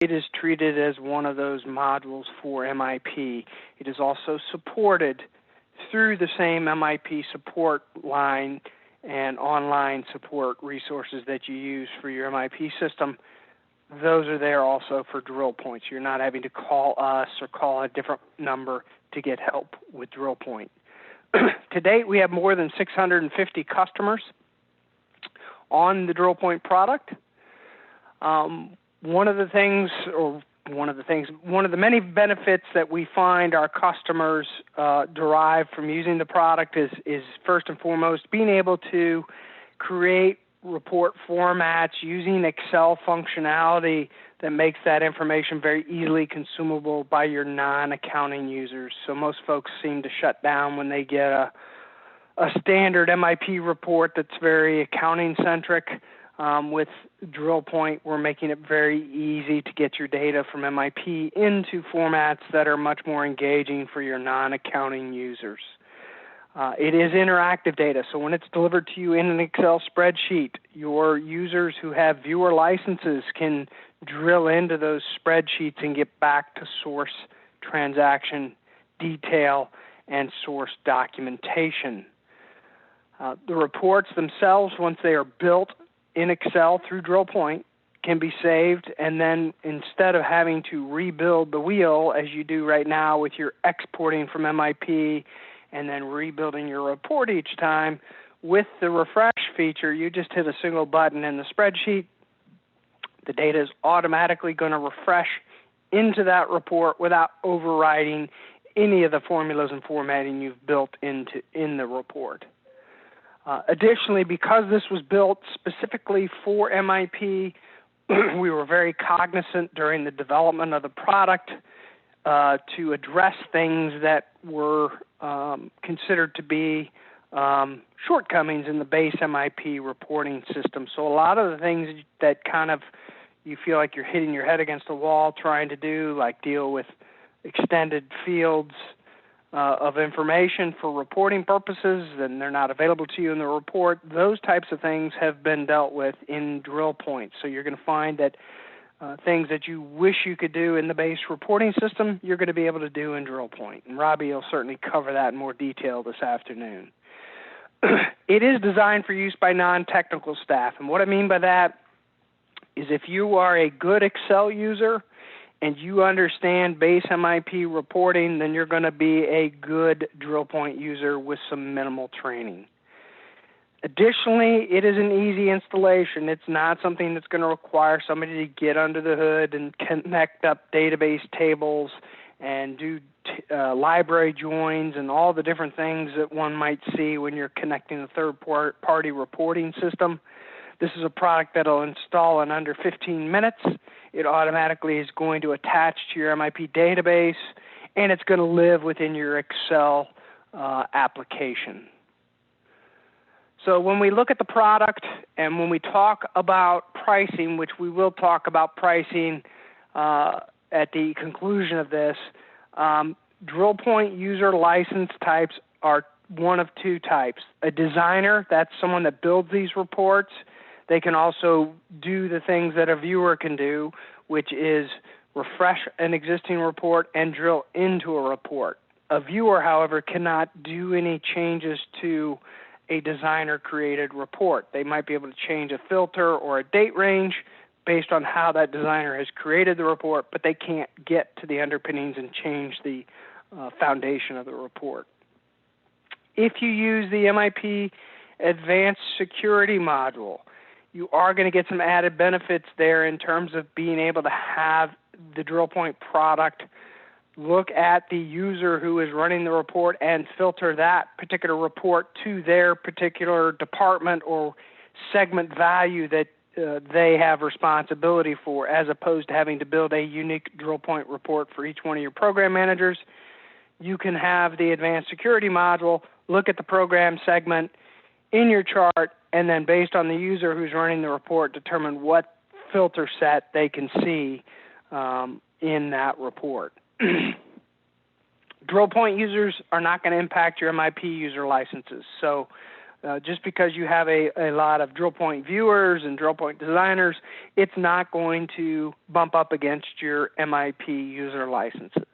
it is treated as one of those modules for MIP. It is also supported through the same MIP support line and online support resources that you use for your MIP system. Those are there also for DrillPoint. You're not having to call us or call a different number to get help with DrillPoint. To date, we have more than 650 customers on the DrillPoint product. One of the many benefits that we find our customers derive from using the product is first and foremost being able to create report formats using Excel functionality that makes that information very easily consumable by your non-accounting users. So most folks seem to shut down when they get a standard MIP report that's very accounting-centric. With DrillPoint, we're making it very easy to get your data from MIP into formats that are much more engaging for your non-accounting users. It is interactive data, so when it's delivered to you in an Excel spreadsheet, your users who have viewer licenses can drill into those spreadsheets and get back to source transaction detail and source documentation. The reports themselves, once they are built in Excel through DrillPoint, can be saved, and then instead of having to rebuild the wheel as you do right now with your exporting from MIP and then rebuilding your report each time, with the refresh feature, you just hit a single button in the spreadsheet. The data is automatically going to refresh into that report without overriding any of the formulas and formatting you've built in the report. Additionally, because this was built specifically for MIP, we were very cognizant during the development of the product to address things that were considered to be shortcomings in the base MIP reporting system. So a lot of the things that kind of you feel like you're hitting your head against a wall trying to do, like deal with extended fields of information for reporting purposes, and they're not available to you in the report, those types of things have been dealt with in DrillPoint. So you're going to find that things that you wish you could do in the base reporting system, you're going to be able to do in DrillPoint. And Robbie will certainly cover that in more detail this afternoon. It is designed for use by non-technical staff. And what I mean by that is if you are a good Excel user and you understand base MIP reporting, then you're going to be a good DrillPoint user with some minimal training. Additionally, it is an easy installation. It's not something that's going to require somebody to get under the hood and connect up database tables and do library joins and all the different things that one might see when you're connecting a third-party reporting system. This is a product that will install in under 15 minutes. It automatically is going to attach to your MIP database, and it's going to live within your Excel application. So when we look at the product and when we talk about pricing, which we will talk about pricing at the conclusion of this, DrillPoint user license types are one of two types. A designer, that's someone that builds these reports. They can also do the things that a viewer can do, which is refresh an existing report and drill into a report. A viewer, however, cannot do any changes to a designer-created report. They might be able to change a filter or a date range based on how that designer has created the report, but they can't get to the underpinnings and change the foundation of the report. If you use the MIP Advanced Security module, you are going to get some added benefits there in terms of being able to have the DrillPoint product look at the user who is running the report and filter that particular report to their particular department or segment value that they have responsibility for, as opposed to having to build a unique DrillPoint report for each one of your program managers. You can have the Advanced Security module look at the program segment in your chart, and then based on the user who's running the report, determine what filter set they can see in that report. DrillPoint users are not going to impact your MIP user licenses. So Just because you have a lot of DrillPoint viewers and DrillPoint designers, it's not going to bump up against your MIP user licenses.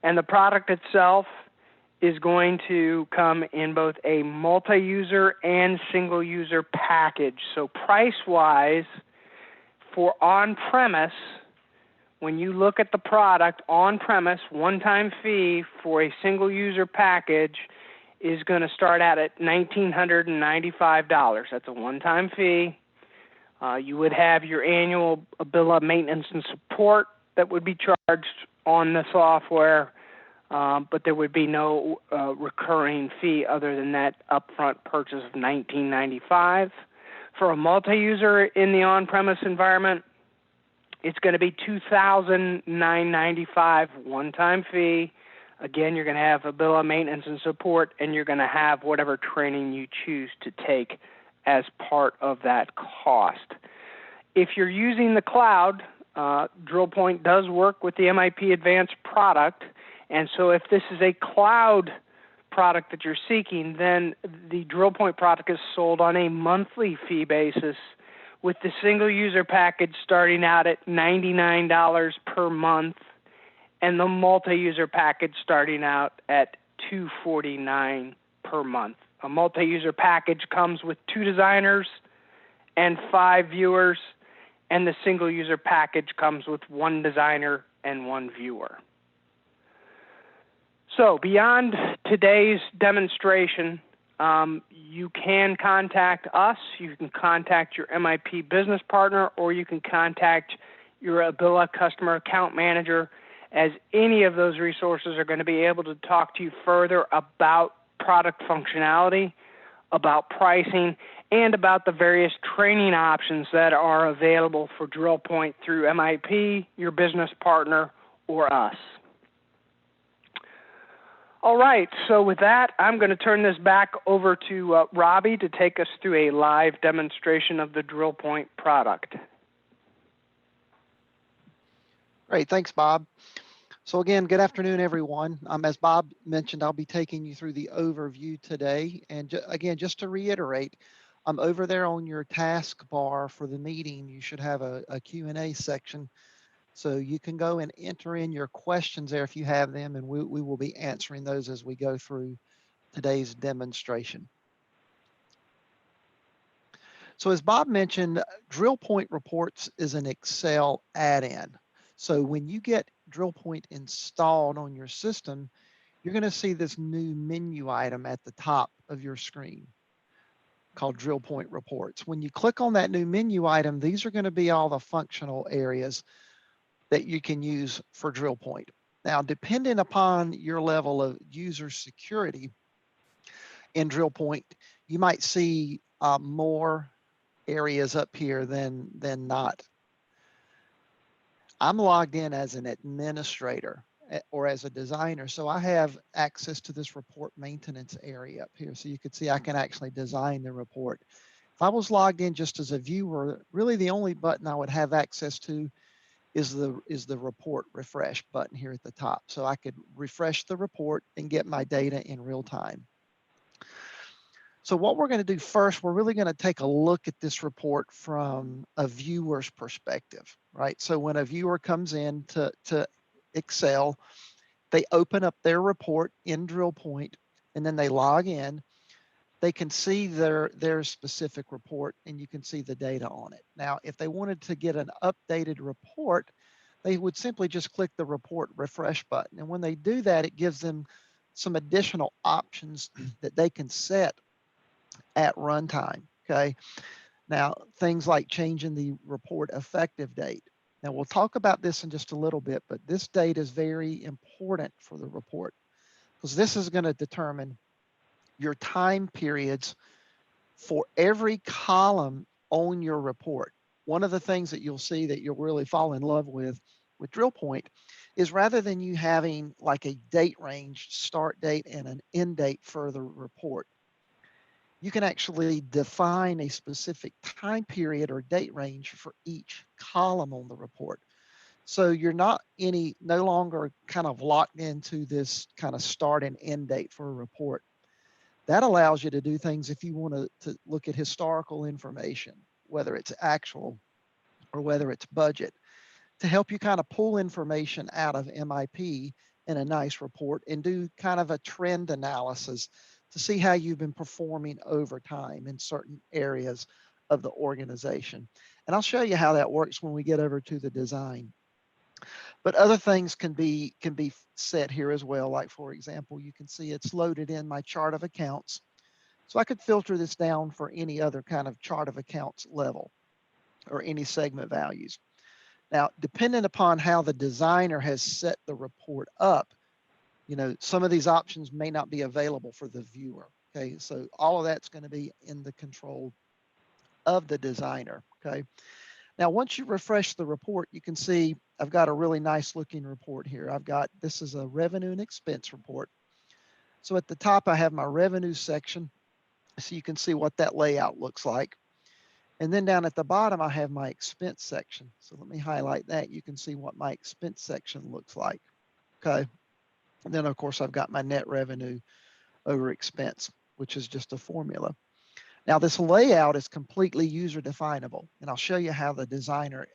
And the product itself is going to come in both a multi-user and single-user package. So price-wise, for on-premise, when you look at the product on-premise, one-time fee for a single-user package is going to start out at $1,995. That's a one-time fee. You would have your annual bill of maintenance and support that would be charged on the software, but there would be no recurring fee other than that upfront purchase of $1,995. For a multi-user in the on-premise environment, it's going to be $2,995 one-time fee. Again, you're going to have a bill of maintenance and support, and you're going to have whatever training you choose to take as part of that cost. If you're using the cloud, DrillPoint does work with the MIP Advanced product, and so if this is a cloud product that you're seeking, then the DrillPoint product is sold on a monthly fee basis, with the single user package starting out at $99 per month and the multi-user package starting out at $249 per month. A multi-user package comes with 2 designers and 5 viewers, and the single user package comes with 1 designer and 1 viewer. So beyond today's demonstration, you can contact us, you can contact your MIP business partner, or you can contact your Abila customer account manager, as any of those resources are going to be able to talk to you further about product functionality, about pricing, and about the various training options that are available for DrillPoint through MIP, your business partner, or us. All right, so with that, I'm going to turn this back over to Robbie to take us through a live demonstration of the DrillPoint product. Great, thanks, Bob. So again, good afternoon, everyone. As Bob mentioned, I'll be taking you through the overview today. And again, just to reiterate, over there on your taskbar for the meeting, you should have a Q&A section. So you can go and enter in your questions there if you have them, and we will be answering those as we go through today's demonstration. So as Bob mentioned, DrillPoint Reports is an Excel add-in. So when you get DrillPoint installed on your system, you're going to see this new menu item at the top of your screen called DrillPoint Reports. When you click on that new menu item, these are going to be all the functional areas that you can use for DrillPoint. Now, depending upon your level of user security in DrillPoint, you might see more areas up here than not. I'm logged in as an administrator or as a designer, so I have access to this report maintenance area up here. So you can see I can actually design the report. If I was logged in just as a viewer, really the only button I would have access to is the report refresh button here at the top. So I could refresh the report and get my data in real time. So what we're going to do first, we're really going to take a look at this report from a viewer's perspective, right? So when a viewer comes in to Excel, they open up their report in DrillPoint, and then they log in. They can see their specific report, and you can see the data on it. Now, if they wanted to get an updated report, they would simply just click the report refresh button. And when they do that, it gives them some additional options that they can set at runtime, okay? Now, things like changing the report effective date. Now, we'll talk about this in just a little bit, but this date is very important for the report because this is going to determine your time periods for every column on your report. One of the things that you'll see that you'll really fall in love with DrillPoint is rather than you having like a date range, start date and an end date for the report, you can actually define a specific time period or date range for each column on the report. So you're no longer kind of locked into this kind of start and end date for a report. That allows you to do things if you want to look at historical information, whether it's actual or whether it's budget, to help you kind of pull information out of MIP in a nice report and do kind of a trend analysis to see how you've been performing over time in certain areas of the organization. And I'll show you how that works when we get over to the design. But other things can be set here as well. Like, for example, you can see it's loaded in my chart of accounts. So I could filter this down for any other kind of chart of accounts level or any segment values. Now, depending upon how the designer has set the report up, you know, some of these options may not be available for the viewer. Okay, so all of that's going to be in the control of the designer. Okay. Now, once you refresh the report, you can see I've got a really nice looking report here. This is a revenue and expense report. So at the top, I have my revenue section. So you can see what that layout looks like. And then down at the bottom, I have my expense section. So let me highlight that. You can see what my expense section looks like. Okay. And then of course, I've got my net revenue over expense, which is just a formula. Now this layout is completely user definable, and I'll show you how the designer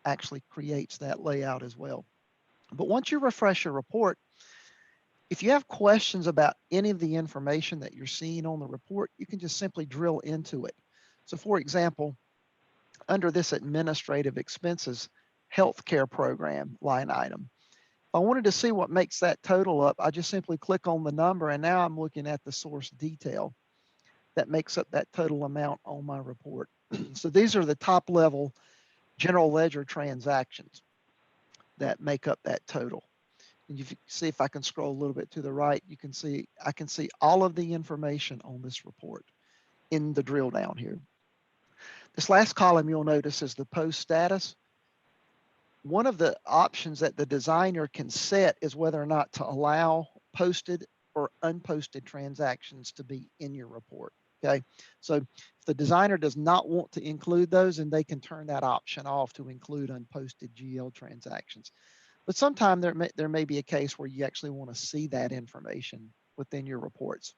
actually creates that layout as well. But once you refresh your report, if you have questions about any of the information that you're seeing on the report, you can just simply drill into it. So for example, under this administrative expenses healthcare program line item, if I wanted to see what makes that total up, I just simply click on the number, and now I'm looking at the source detail that makes up that total amount on my report. So these are the top level general ledger transactions that make up that total. And you see, if I can scroll a little bit to the right, you can see I can see all of the information on this report in the drill down here. This last column you'll notice is the post status. One of the options that the designer can set is whether or not to allow posted or unposted transactions to be in your report. Okay, so if the designer does not want to include those, then they can turn that option off to include unposted GL transactions. But sometimes there may be a case where you actually want to see that information within your reports.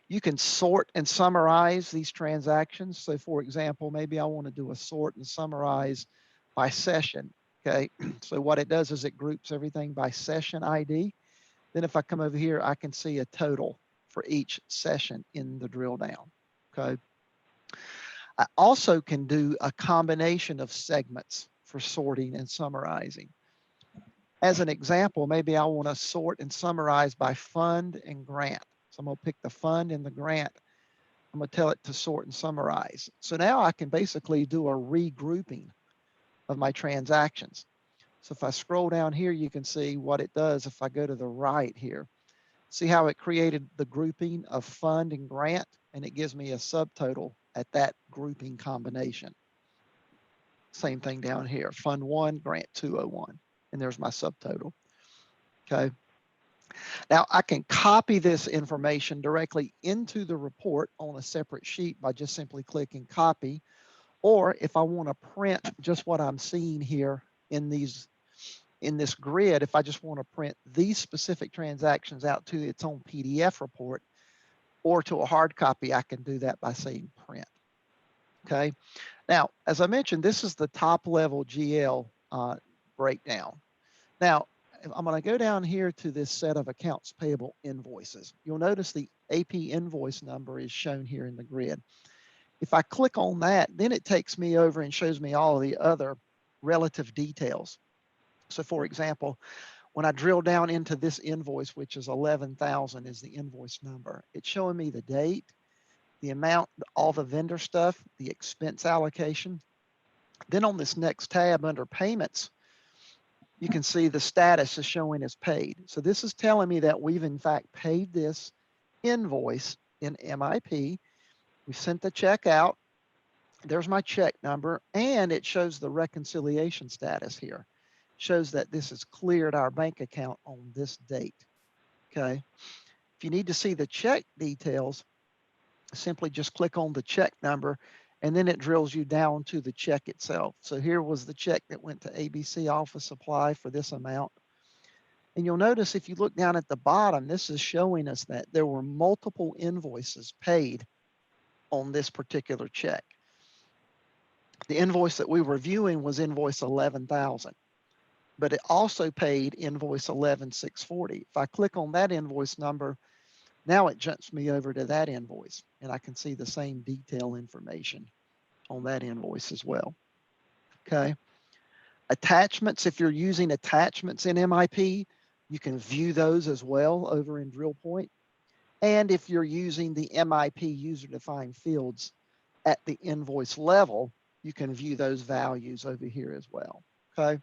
You can sort and summarize these transactions. So for example, maybe I want to do a sort and summarize by session. Okay, so what it does is it groups everything by session ID. Then if I come over here, I can see a total for each session in the drill down. Okay. I also can do a combination of segments for sorting and summarizing. As an example, maybe I want to sort and summarize by fund and grant. So I'm going to pick the fund and the grant. I'm going to tell it to sort and summarize. So now I can basically do a regrouping of my transactions. So if I scroll down here, you can see what it does if I go to the right here. See how it created the grouping of fund and grant, and it gives me a subtotal at that grouping combination. Same thing down here, fund 1, grant 201, and there's my subtotal. Okay. Now I can copy this information directly into the report on a separate sheet by just simply clicking copy, or if I want to print just what I'm seeing here in this grid, if I just want to print these specific transactions out to its own PDF report or to a hard copy, I can do that by saying print. Okay. Now, as I mentioned, this is the top level GL breakdown. Now, I'm going to go down here to this set of accounts payable invoices. You'll notice the AP invoice number is shown here in the grid. If I click on that, then it takes me over and shows me all of the other relative details. So for example, when I drill down into this invoice, which is 11,000 is the invoice number, it's showing me the date, the amount, all the vendor stuff, the expense allocation. Then on this next tab under payments, you can see the status is showing as paid. So this is telling me that we've in fact paid this invoice in MIP. We sent the check out. There's my check number, and it shows the reconciliation status here. Shows that this has cleared our bank account on this date. Okay. If you need to see the check details, simply just click on the check number, and then it drills you down to the check itself. So here was the check that went to ABC Office Supply for this amount. And you'll notice if you look down at the bottom, this is showing us that there were multiple invoices paid on this particular check. The invoice that we were viewing was invoice 11,000, but it also paid invoice 11,640. If I click on that invoice number, now it jumps me over to that invoice, and I can see the same detail information on that invoice as well. Okay. Attachments, if you're using attachments in MIP, you can view those as well over in DrillPoint. And if you're using the MIP user-defined fields at the invoice level, you can view those values over here as well. Okay.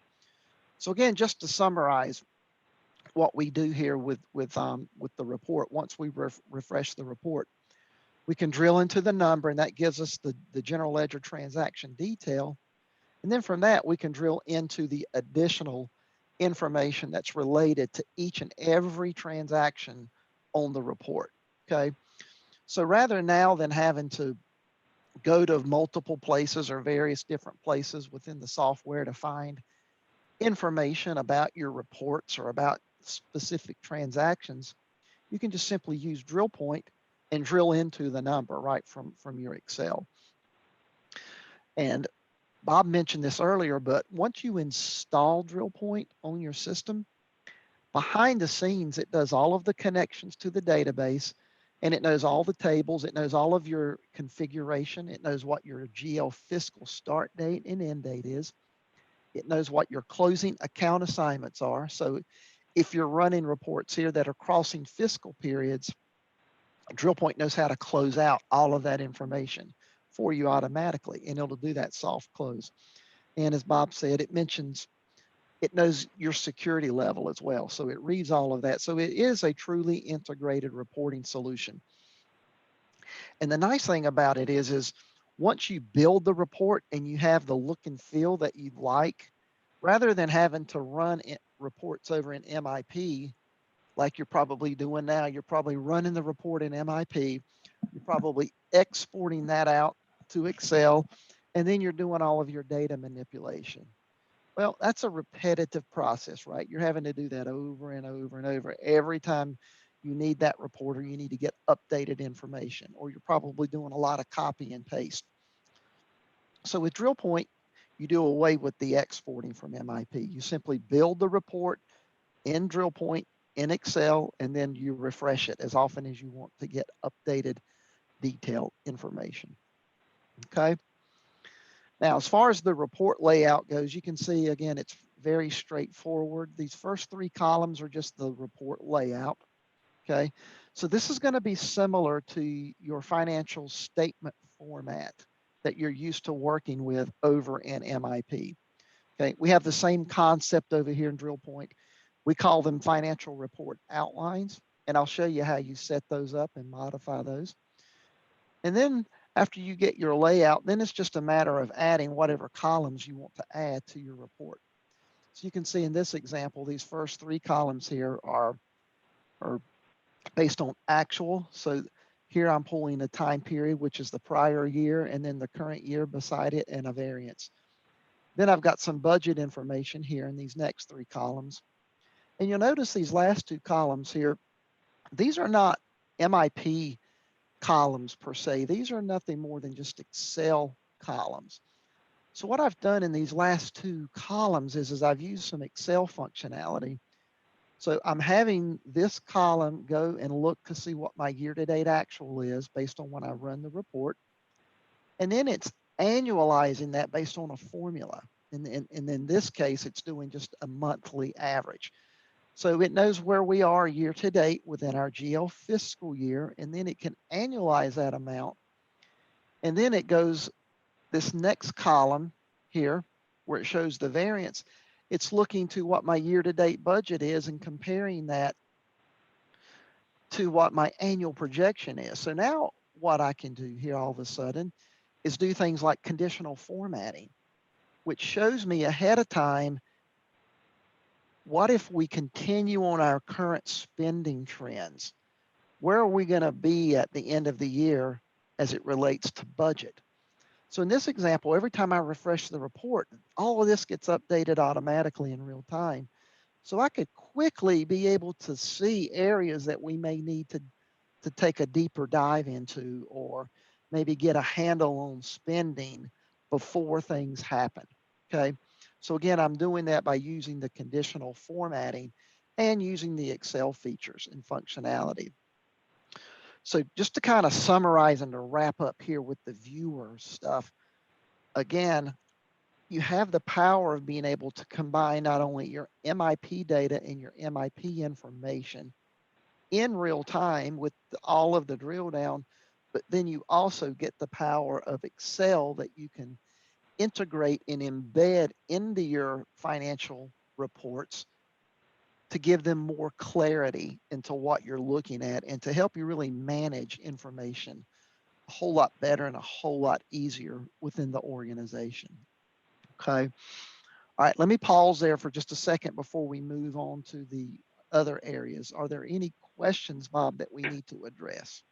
So again, just to summarize what we do here with the report, once we refresh the report, we can drill into the number, and that gives us the general ledger transaction detail. And then from that, we can drill into the additional information that's related to each and every transaction on the report. Okay. So rather now than having to go to multiple places or various different places within the software to find information about your reports or about specific transactions, you can just simply use DrillPoint and drill into the number right from your Excel. And Bob mentioned this earlier, but once you install DrillPoint on your system, behind the scenes, it does all of the connections to the database, and it knows all the tables. It knows all of your configuration. It knows what your GL fiscal start date and end date is. It knows what your closing account assignments are. So if you're running reports here that are crossing fiscal periods, DrillPoint knows how to close out all of that information for you automatically, and it'll do that soft close. And as Bob said, it knows your security level as well. So it reads all of that. So it is a truly integrated reporting solution. And the nice thing about it is once you build the report and you have the look and feel that you like, rather than having to run reports over in MIP, like you're probably doing now, you're probably running the report in MIP, you're probably exporting that out to Excel, and then you're doing all of your data manipulation. Well, that's a repetitive process, right? You're having to do that over and over and over. Every time you need that report or you need to get updated information, or you're probably doing a lot of copy and paste. So with DrillPoint, you do away with the exporting from MIP. You simply build the report in DrillPoint in Excel, and then you refresh it as often as you want to get updated detailed information. Okay. Now, as far as the report layout goes, you can see, again, it's very straightforward. These first three columns are just the report layout. Okay. So this is going to be similar to your financial statement format that you're used to working with over in MIP. Okay. We have the same concept over here in DrillPoint. We call them financial report outlines, and I'll show you how you set those up and modify those. And then after you get your layout, then it's just a matter of adding whatever columns you want to add to your report. So you can see in this example, these first three columns here are based on actual. So here I'm pulling a time period, which is the prior year, and then the current year beside it, and a variance. Then I've got some budget information here in these next three columns. And you'll notice these last two columns here, these are not MIP columns per se. These are nothing more than just Excel columns. So what I've done in these last two columns is I've used some Excel functionality. So I'm having this column go and look to see what my year-to-date actual is based on when I run the report. And then it's annualizing that based on a formula. And in this case, it's doing just a monthly average. So it knows where we are year to date within our GL fiscal year, and then it can annualize that amount. And then it goes this next column here where it shows the variance. It's looking to what my year to date budget is and comparing that to what my annual projection is. So now what I can do here all of a sudden is do things like conditional formatting, which shows me ahead of time, what if we continue on our current spending trends? Where are we going to be at the end of the year as it relates to budget? So in this example, every time I refresh the report, all of this gets updated automatically in real time So I could quickly be able to see areas that we may need to take a deeper dive into, or maybe get a handle on spending before things happen. Okay. So again, I'm doing that by using the conditional formatting and using the Excel features and functionality. So just to kind of summarize and to wrap up here with the viewer stuff, again, you have the power of being able to combine not only your MIP data and your MIP information in real time with all of the drill down, but then you also get the power of Excel that you can integrate and embed into your financial reports to give them more clarity into what you're looking at and to help you really manage information a whole lot better and a whole lot easier within the organization. Okay. All right, let me pause there for just a second before we move on to the other areas. Are there any questions, Bob, that we need to address?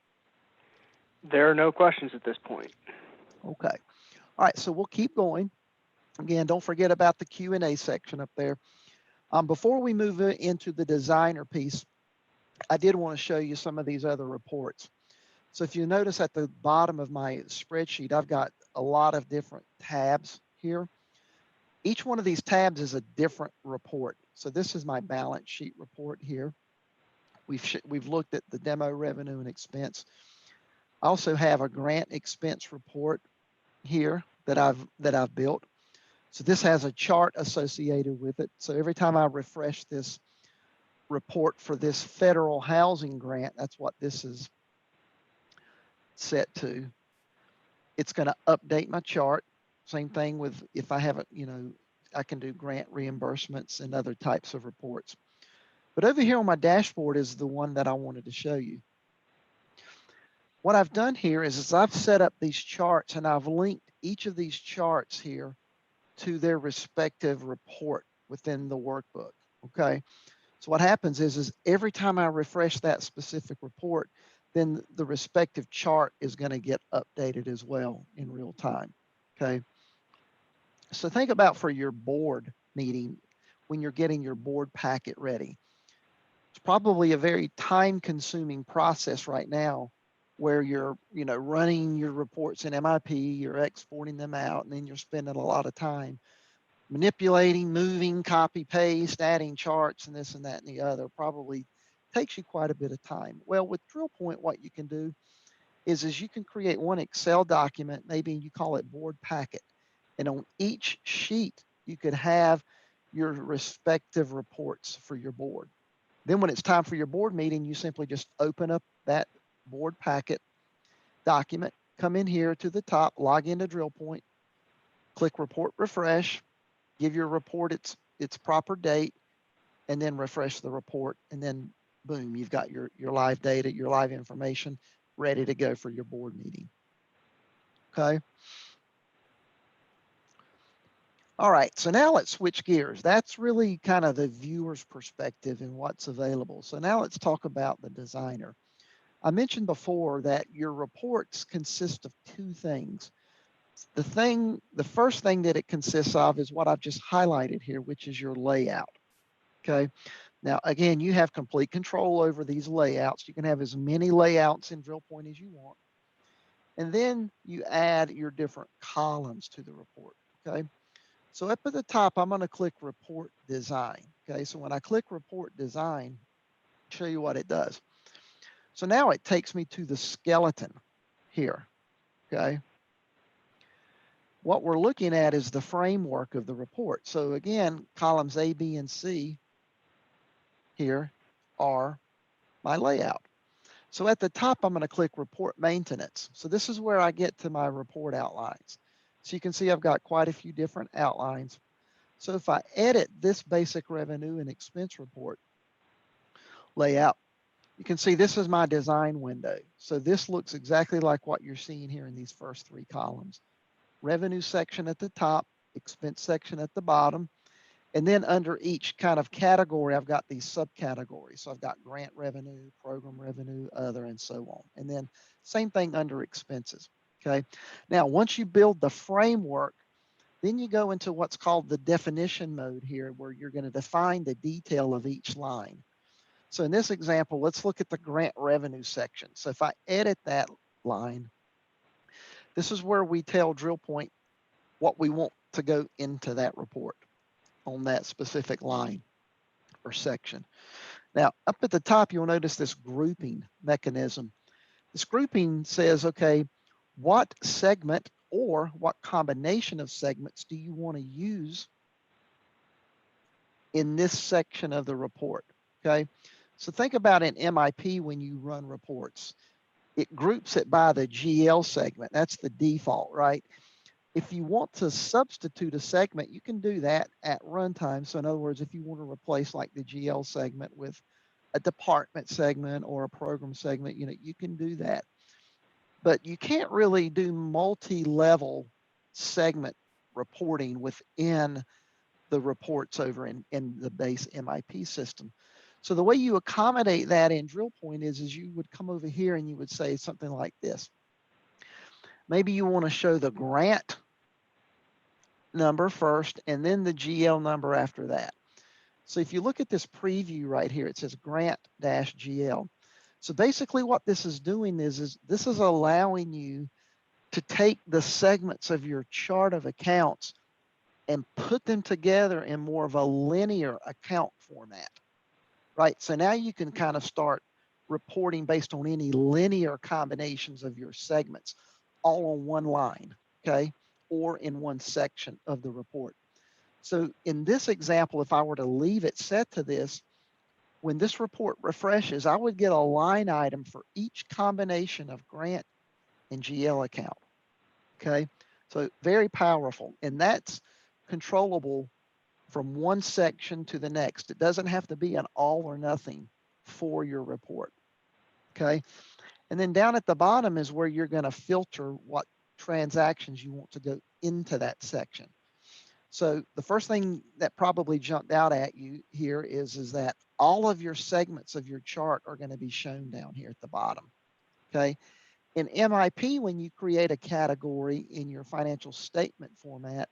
There are no questions at this point. Okay. All right, so we'll keep going. Again, don't forget about the Q&A section up there. Before we move into the designer piece, I did want to show you some of these other reports. So if you notice at the bottom of my spreadsheet, I've got a lot of different tabs here. Each one of these tabs is a different report. So this is my balance sheet report here. We've looked at the demo revenue and expense. I also have a grant expense report here that I've built. So this has a chart associated with it. So every time I refresh this report for this federal housing grant, that's what this is set to. It's going to update my chart. Same thing with if I haven't, I can do grant reimbursements and other types of reports. But over here on my dashboard is the one that I wanted to show you. What I've done here is I've set up these charts and I've linked each of these charts here to their respective report within the workbook. Okay. So what happens is every time I refresh that specific report, then the respective chart is going to get updated as well in real time. Okay. So think about for your board meeting when you're getting your board packet ready. It's probably a very time consuming process right now where you're, running your reports in MIP, you're exporting them out, and then you're spending a lot of time manipulating, moving, copy, paste, adding charts and this and that and the other. Probably takes you quite a bit of time. Well, with DrillPoint, what you can do is you can create one Excel document, maybe you call it board packet. And on each sheet, you could have your respective reports for your board. Then when it's time for your board meeting, you simply just open up that board packet document, come in here to the top, log into DrillPoint, click report refresh, give your report its proper date, and then refresh the report. And then boom, you've got your live data, your live information ready to go for your board meeting. Okay. All right, so now let's switch gears. That's really kind of the viewer's perspective and what's available. So now let's talk about the designer. I mentioned before that your reports consist of two things. The first thing that it consists of is what I've just highlighted here, which is your layout. Okay. Now, again, you have complete control over these layouts. You can have as many layouts in DrillPoint as you want. And then you add your different columns to the report. Okay. So up at the top, I'm going to click Report Design. Okay, so when I click Report Design, I'll show you what it does. So now it takes me to the skeleton here. Okay. What we're looking at is the framework of the report. So again, columns A, B, and C here are my layout. So at the top, I'm going to click Report Maintenance. So this is where I get to my report outlines. So you can see I've got quite a few different outlines. So if I edit this basic revenue and expense report layout, you can see this is my design window. So this looks exactly like what you're seeing here in these first three columns. Revenue section at the top, expense section at the bottom, and then under each kind of category, I've got these subcategories. So I've got grant revenue, program revenue, other, and so on. And then same thing under expenses. Okay. Now, once you build the framework Then you go into what's called the definition mode here, where you're going to define the detail of each line. So in this example, let's look at the grant revenue section. So if I edit that line, this is where we tell DrillPoint what we want to go into that report on that specific line or section. Now, up at the top, you'll notice this grouping mechanism. This grouping says, okay, what segment or what combination of segments do you want to use in this section of the report? Okay, so think about an MIP when you run reports. It groups it by the GL segment. That's the default, right? If you want to substitute a segment, you can do that at runtime. So in other words, if you want to replace like the GL segment with a department segment or a program segment, you can do that. But you can't really do multi-level segment reporting within the reports over in the base MIP system. So the way you accommodate that in DrillPoint is you would come over here and you would say something like this. Maybe you want to show the grant number first and then the GL number after that. So if you look at this preview right here, it says grant-GL. So basically what this is doing is this is allowing you to take the segments of your chart of accounts and put them together in more of a linear account format, right? So now you can kind of start reporting based on any linear combinations of your segments all on one line, okay? Or in one section of the report. So in this example, if I were to leave it set to this, when this report refreshes, I would get a line item for each combination of grant and GL account, okay? So very powerful, and that's controllable from one section to the next. It doesn't have to be an all or nothing for your report, okay? And then down at the bottom is where you're going to filter what transactions you want to go into that section. So the first thing that probably jumped out at you here is that all of your segments of your chart are going to be shown down here at the bottom, okay? In MIP, when you create a category in your financial statement format,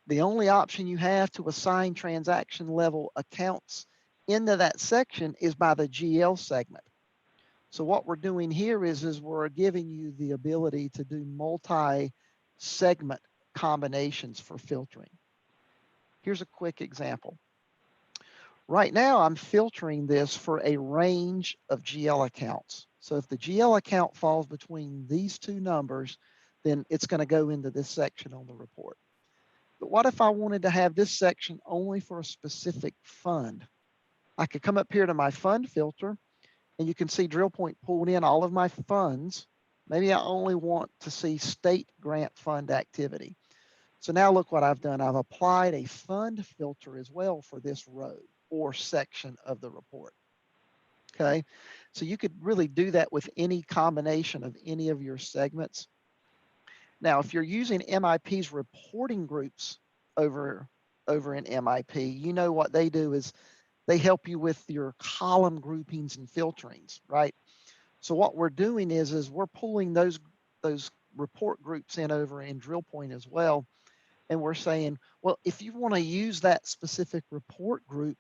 the only option you have to assign transaction level accounts into that section is by the GL segment. So what we're doing here is we're giving you the ability to do multi-segment combinations for filtering. Here's a quick example. Right now, I'm filtering this for a range of GL accounts. So if the GL account falls between these two numbers, then it's going to go into this section on the report. But what if I wanted to have this section only for a specific fund? I could come up here to my fund filter, and you can see DrillPoint pulled in all of my funds. Maybe I only want to see state grant fund activity. So now look what I've done. I've applied a fund filter as well for this row or section of the report. Okay, so you could really do that with any combination of any of your segments. Now, if you're using MIP's reporting groups over in MIP, you know what they do is they help you with your column groupings and filterings, right? So what we're doing is we're pulling those report groups in over in DrillPoint as well. And we're saying, well, if you want to use that specific report group,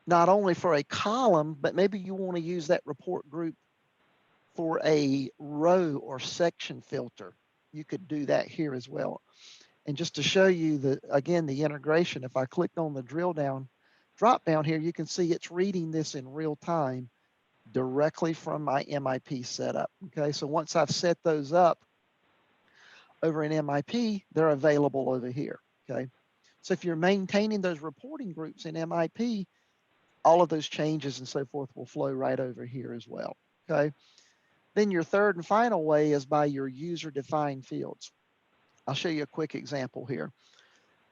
not only for a column, but maybe you want to use that report group for a row or section filter, you could do that here as well. And just to show you again, the integration, if I clicked on the drop down here, you can see it's reading this in real time directly from my MIP setup. Okay, so once I've set those up over in MIP, they're available over here. Okay, so if you're maintaining those reporting groups in MIP, all of those changes and so forth will flow right over here as well. Okay, then your third and final way is by your user-defined fields. I'll show you a quick example here.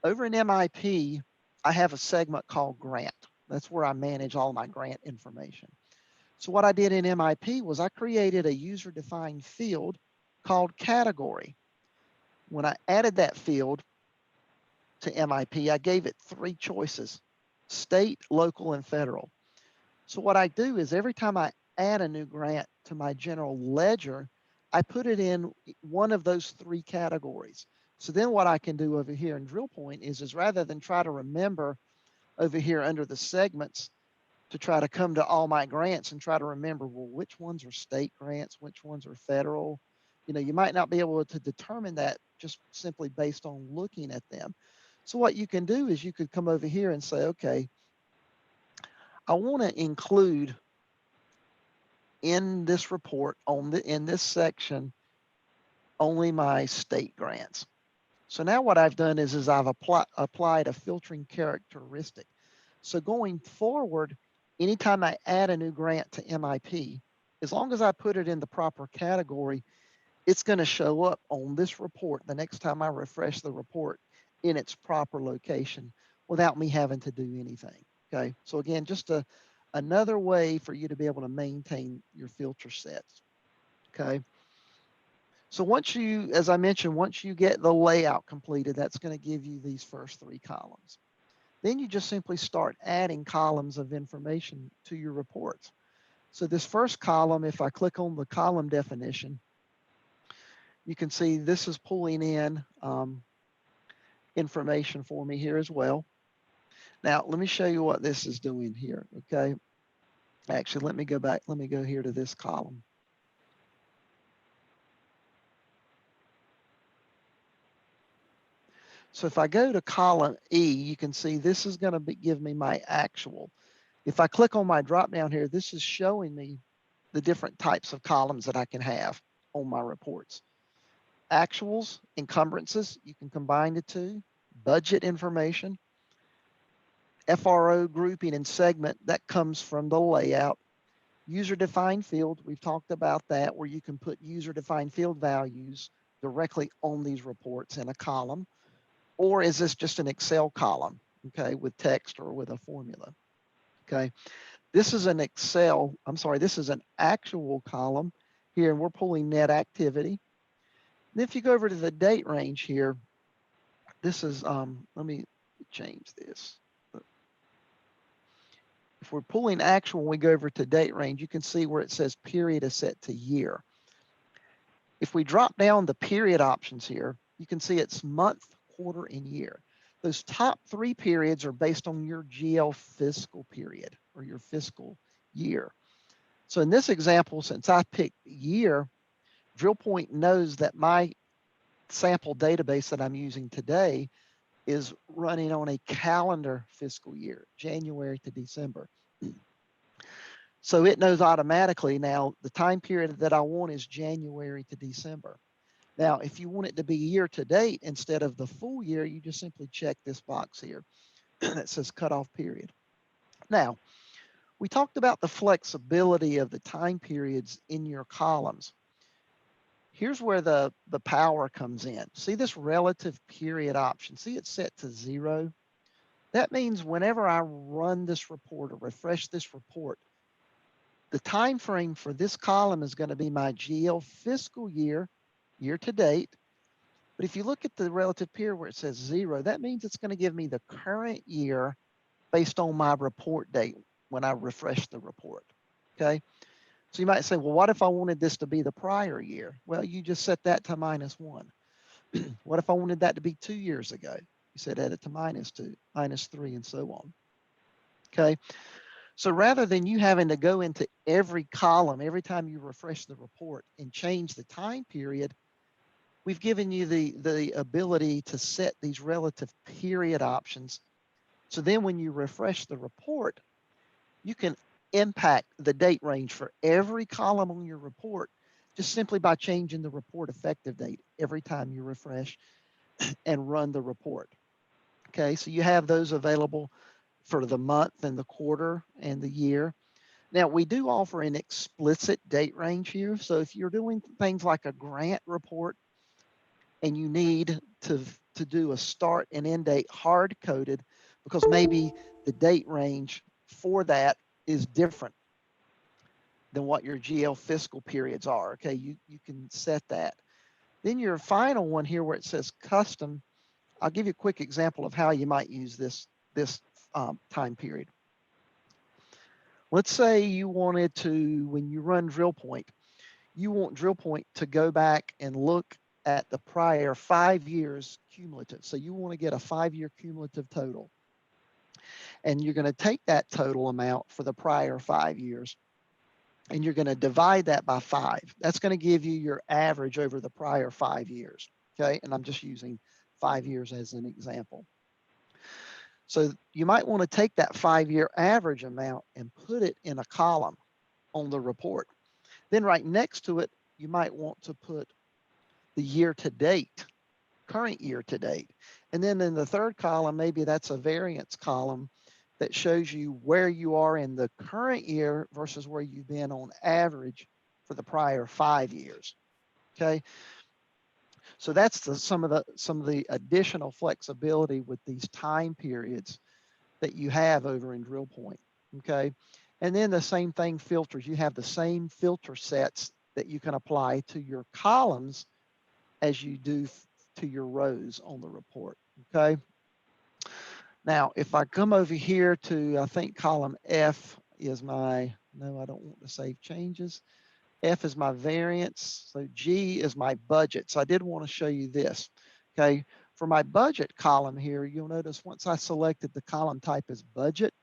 Over in MIP, I have a segment called grant. That's where I manage all my grant information. So what I did in MIP was I created a user-defined field called category. When I added that field to MIP, I gave it 3 choices: state, local, and federal. So what I do is every time I add a new grant to my general ledger, I put it in one of those 3 categories: So then what I can do over here in DrillPoint is rather than try to remember over here under the segments to try to come to all my grants and try to remember, well, which ones are state grants, which ones are federal. You know, you might not be able to determine that just simply based on looking at them. So what you can do is you could come over here and say, okay, I want to include in this report in this section only my state grants. So now what I've done is I've applied a filtering characteristic. So going forward, anytime I add a new grant to MIP, as long as I put it in the proper category, it's going to show up on this report the next time I refresh the report in its proper location without me having to do anything. Okay. So again, just another way for you to be able to maintain your filter sets. Okay. So once you, as I mentioned, once you get the layout completed, that's going to give you these first 3 columns. Then you just simply start adding columns of information to your reports. So this first column, if I click on the column definition, you can see this is pulling in information for me here as well. Now, let me show you what this is doing here, okay? Actually, let me go back. Let me go here to this column. So if I go to column E, you can see this is going to give me my actual. If I click on my drop down here, this is showing me the different types of columns that I can have on my reports. Actuals, encumbrances, you can combine the two. Budget information, FRO grouping and segment, that comes from the layout. User-defined field, we've talked about that, where you can put user-defined field values directly on these reports in a column. Or is this just an Excel column, okay, with text or with a formula? Okay, this is an this is an actual column here, and we're pulling net activity. And if you go over to the date range here, this is, let me change this. If we're pulling actual, when we go over to date range, you can see where it says period is set to year. If we drop down the period options here, you can see it's month, quarter, and year. Those top 3 periods are based on your GL fiscal period or your fiscal year. So in this example, since I picked year, DrillPoint knows that my sample database that I'm using today is running on a calendar fiscal year, January to December. So it knows automatically now the time period that I want is January to December. Now, if you want it to be year to date instead of the full year, you just simply check this box here that says cutoff period. Now, we talked about the flexibility of the time periods in your columns. Here's where the power comes in. See this relative period option? See it's set to 0? That means whenever I run this report or refresh this report, the time frame for this column is going to be my GL fiscal year, year to date. But if you look at the relative period where it says 0, that means it's going to give me the current year based on my report date when I refresh the report. Okay. So you might say, well, what if I wanted this to be the prior year? Well, you just set that to -1. What if I wanted that to be 2 years ago? You set it to -2, -3, and so on. Okay. So rather than you having to go into every column every time you refresh the report and change the time period, we've given you the ability to set these relative period options. So then when you refresh the report, you can impact the date range for every column on your report just simply by changing the report effective date every time you refresh and run the report. Okay, so you have those available for the month and the quarter and the year. Now, we do offer an explicit date range here. So if you're doing things like a grant report and you need to do a start and end date hard coded because maybe the date range for that is different than what your GL fiscal periods are. Okay, you can set that. Then your final one here where it says custom, I'll give you a quick example of how you might use this time period. Let's say you wanted to, when you run DrillPoint, you want DrillPoint to go back and look at the prior 5 years cumulative. So you want to get a 5-year cumulative total. And you're going to take that total amount for the prior 5 years, and you're going to divide that by 5. That's going to give you your average over the prior 5 years. Okay. And I'm just using 5 years as an example. So you might want to take that 5-year average amount and put it in a column on the report. Then right next to it, you might want to put the year to date, current year to date. And then in the third column, maybe that's a variance column that shows you where you are in the current year versus where you've been on average for the prior 5 years. Okay. So that's some of the additional flexibility with these time periods that you have over in DrillPoint. Okay. And then the same thing, filters. You have the same filter sets that you can apply to your columns as you do to your rows on the report. Okay. Now, if I come over here to, I think column F is my, no, I don't want to save changes. F is my variance. So G is my budget. So I did want to show you this. Okay. For my budget column here, you'll notice once I selected the column type as budget,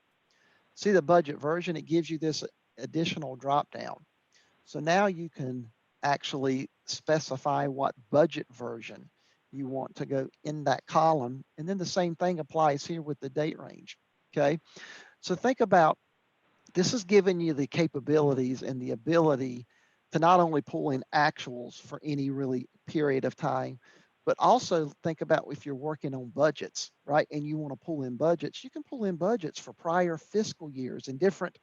see the budget version, it gives you this additional drop down. So now you can actually specify what budget version you want to go in that column. And then the same thing applies here with the date range. Okay. So think about, this is giving you the capabilities and the ability to not only pull in actuals for any really period of time, but also think about if you're working on budgets, right? And you want to pull in budgets, you can pull in budgets for prior fiscal years in different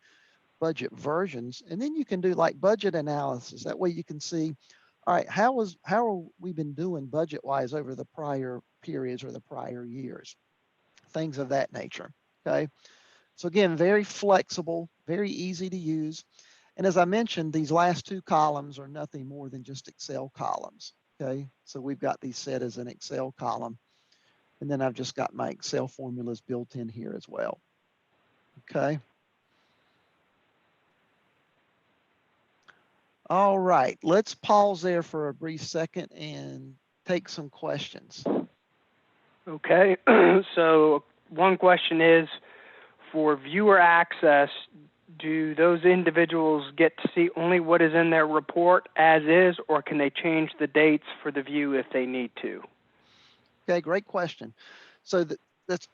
budget versions. And then you can do like budget analysis. That way you can see, all right, how have we been doing budget wise over the prior periods or the prior years, things of that nature. Okay. So again, very flexible, very easy to use. And as I mentioned, these last 2 columns are nothing more than just Excel columns. Okay. So we've got these set as an Excel column. And then I've just got my Excel formulas built in here as well. Okay. All right, let's pause there for a brief second and take some questions. Okay, so one question is, for viewer access, do those individuals get to see only what is in their report as is, or can they change the dates for the view if they need to? Okay, great question. So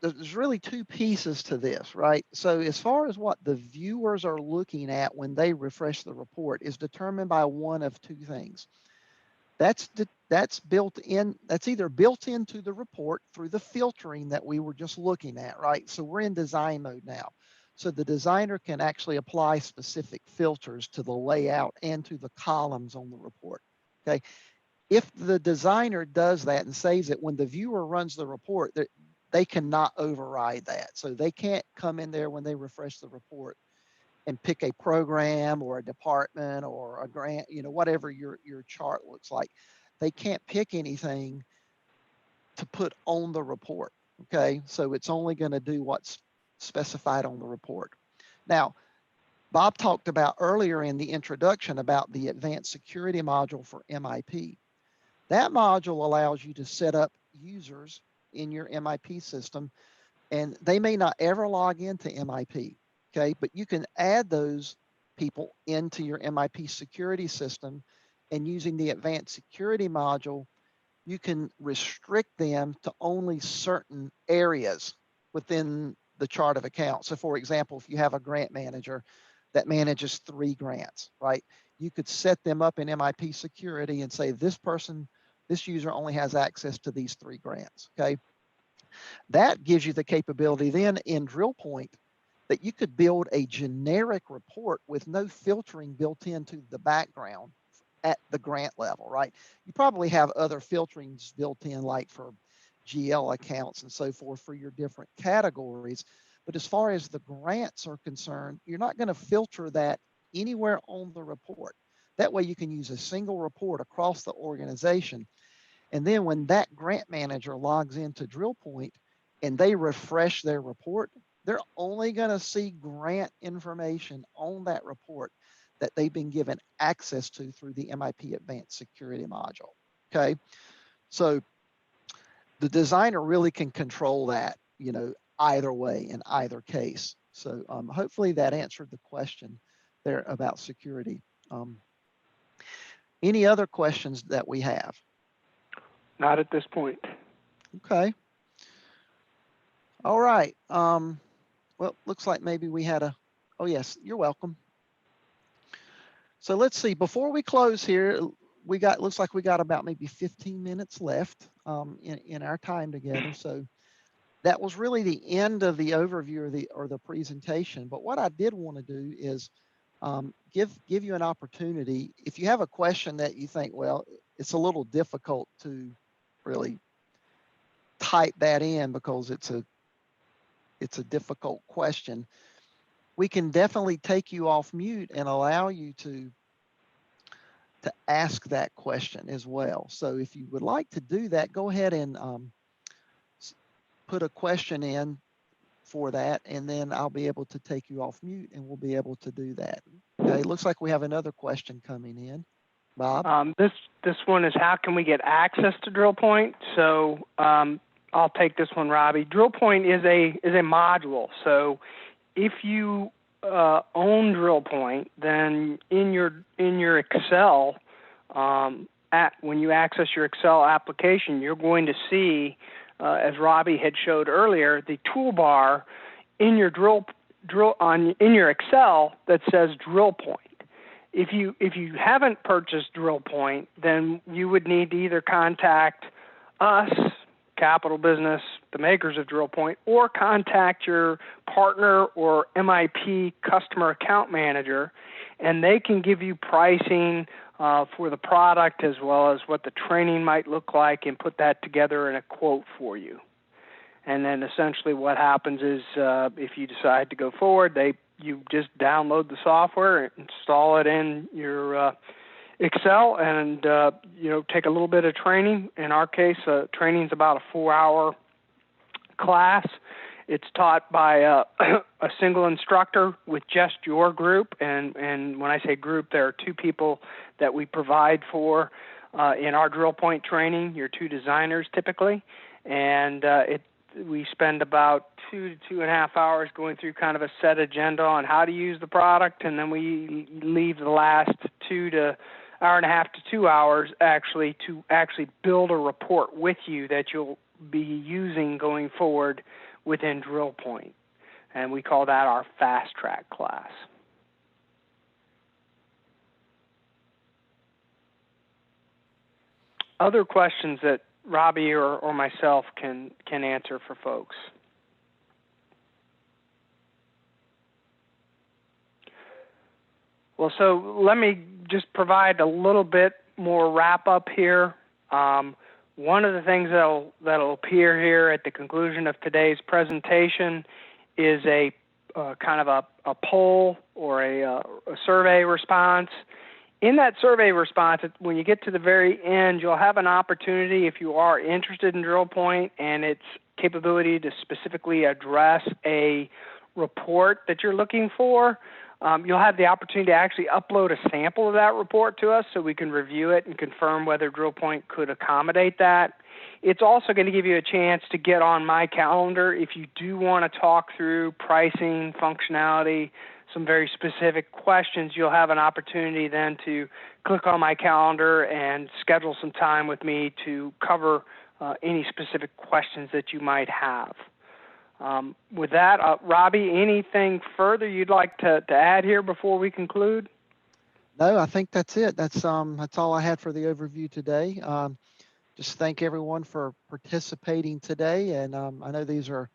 there's really 2 pieces to this, right? So as far as what the viewers are looking at when they refresh the report is determined by one of 2 things. That's built in, that's either built into the report through the filtering that we were just looking at, right? So we're in design mode now. So the designer can actually apply specific filters to the layout and to the columns on the report. Okay. If the designer does that and saves it, when the viewer runs the report, they cannot override that. So they can't come in there when they refresh the report and pick a program or a department or a grant, you know, whatever your chart looks like. They can't pick anything to put on the report. Okay. So it's only going to do what's specified on the report. Now, Bob talked about earlier in the introduction about the advanced security module for MIP. That module allows you to set up users in your MIP system, and they may not ever log into MIP, okay? But you can add those people into your MIP security system, and using the advanced security module, you can restrict them to only certain areas within the chart of accounts. So for example, if you have a grant manager that manages 3 grants, right? You could set them up in MIP security and say this user only has access to these 3 grants, okay? That gives you the capability then in DrillPoint that you could build a generic report with no filtering built into the background at the grant level, right? You probably have other filterings built in, like for GL accounts and so forth for your different categories. But as far as the grants are concerned, you're not going to filter that anywhere on the report. That way you can use a single report across the organization. And then when that grant manager logs into DrillPoint and they refresh their report, they're only going to see grant information on that report that they've been given access to through the MIP Advanced Security module. Okay. So the designer really can control that, either way in either case. So hopefully that answered the question there about security. Any other questions that we have? Not at this point. Okay. All right. Well, looks like maybe we had oh yes, you're welcome. So let's see, before we close here, looks like we got about maybe 15 minutes left in our time together. So that was really the end of the overview or the presentation. But what I did want to do is give you an opportunity. If you have a question that you think, well, it's a little difficult to really type that in because it's a difficult question, we can definitely take you off mute and allow you to ask that question as well. So if you would like to do that, go ahead and put a question in for that, and then I'll be able to take you off mute and we'll be able to do that. Okay, it looks like we have another question coming in. Bob? This one is, how can we get access to DrillPoint? So I'll take this one, Robbie. DrillPoint is a module. So if you own DrillPoint, then in your Excel, when you access your Excel application, you're going to see, as Robbie had showed earlier, the toolbar in your in your Excel that says DrillPoint. If you haven't purchased DrillPoint, then you would need to either contact us, Capital Business, the makers of DrillPoint, or contact your partner or MIP customer account manager, and they can give you pricing for the product as well as what the training might look like and put that together in a quote for you. And then essentially what happens is if you decide to go forward, you just download the software, install it in your Excel, and take a little bit of training. In our case, training is about a 4-hour class. It's taught by a single instructor with just your group, and when I say group, there are 2 people that we provide for in our DrillPoint training. You're 2 designers typically, and we spend about 2 to 2.5 hours going through kind of a set agenda on how to use the product, and then we leave the last 2 to hour and a half to 2 hours to build a report with you that you'll be using going forward within DrillPoint, and we call that our fast track class. Other questions that Robbie or myself can answer for folks? Well, so let me just provide a little bit more wrap up here. One of the things that'll appear here at the conclusion of today's presentation is a kind of a poll or a survey response. In that survey response, when you get to the very end, you'll have an opportunity, if you are interested in DrillPoint and its capability to specifically address a report that you're looking for, you'll have the opportunity to actually upload a sample of that report to us so we can review it and confirm whether DrillPoint could accommodate that. It's also going to give you a chance to get on my calendar if you do want to talk through pricing, functionality, some very specific questions. You'll have an opportunity then to click on my calendar and schedule some time with me to cover any specific questions that you might have. With that, Robbie, anything further you'd like to add here before we conclude? No, I think that's it. That's all I had for the overview today. Just thank everyone for participating today, and I know these are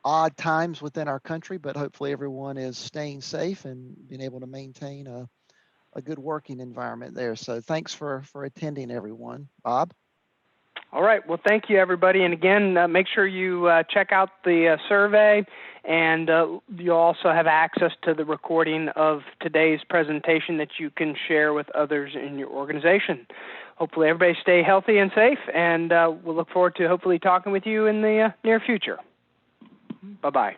odd times within our country, but hopefully everyone is staying safe and being able to maintain a good working environment there. So thanks for attending, everyone. Bob? All right. Well, thank you, everybody. And again, make sure you check out the survey, and you'll also have access to the recording of today's presentation that you can share with others in your organization. Hopefully everybody stay healthy and safe, and we'll look forward to hopefully talking with you in the near future. Bye-bye.